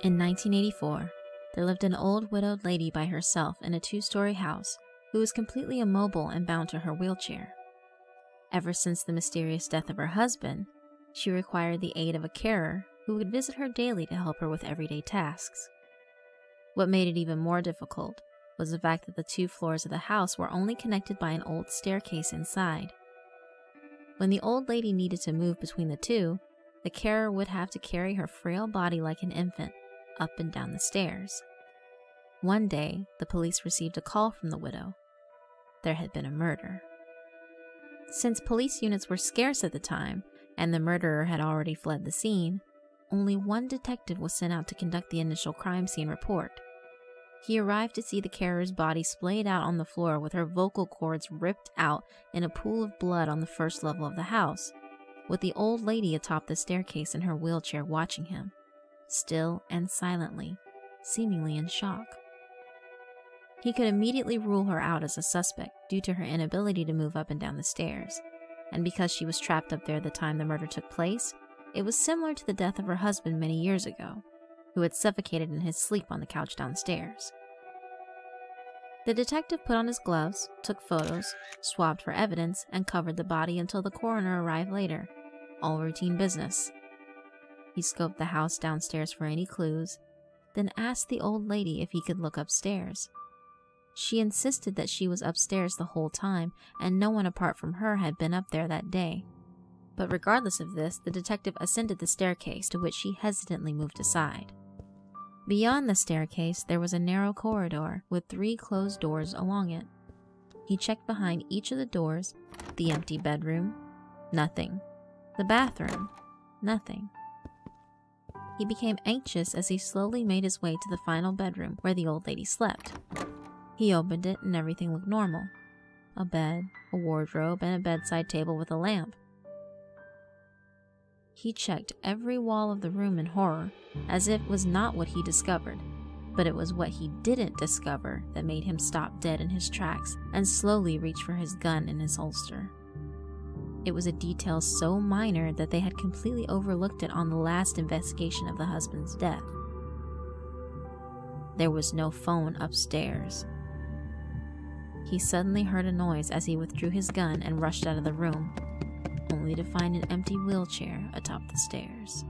In 1984, there lived an old widowed lady by herself in a 2-story house who was completely immobile and bound to her wheelchair. Ever since the mysterious death of her husband, she required the aid of a carer who would visit her daily to help her with everyday tasks. What made it even more difficult was the fact that the 2 floors of the house were only connected by an old staircase inside. When the old lady needed to move between the 2, the carer would have to carry her frail body like an infant up and down the stairs. One day, the police received a call from the widow. There had been a murder. Since police units were scarce at the time, and the murderer had already fled the scene, only one detective was sent out to conduct the initial crime scene report. He arrived to see the carer's body splayed out on the floor with her vocal cords ripped out in a pool of blood on the first level of the house, with the old lady atop the staircase in her wheelchair watching him, still and silently, seemingly in shock. He could immediately rule her out as a suspect due to her inability to move up and down the stairs, and because she was trapped up there the time the murder took place, it was similar to the death of her husband many years ago, who had suffocated in his sleep on the couch downstairs. The detective put on his gloves, took photos, swabbed for evidence, and covered the body until the coroner arrived later, all routine business. He scoped the house downstairs for any clues, then asked the old lady if he could look upstairs. She insisted that she was upstairs the whole time, and no one apart from her had been up there that day. But regardless of this, the detective ascended the staircase, to which she hesitantly moved aside. Beyond the staircase, there was a narrow corridor with 3 closed doors along it. He checked behind each of the doors: the empty bedroom, nothing; the bathroom, nothing. He became anxious as he slowly made his way to the final bedroom where the old lady slept. He opened it and everything looked normal. A bed, a wardrobe, and a bedside table with a lamp. He checked every wall of the room in horror, as if it was not what he discovered, but it was what he didn't discover that made him stop dead in his tracks and slowly reach for his gun in his holster. It was a detail so minor that they had completely overlooked it on the last investigation of the husband's death. There was no phone upstairs. He suddenly heard a noise as he withdrew his gun and rushed out of the room, only to find an empty wheelchair atop the stairs.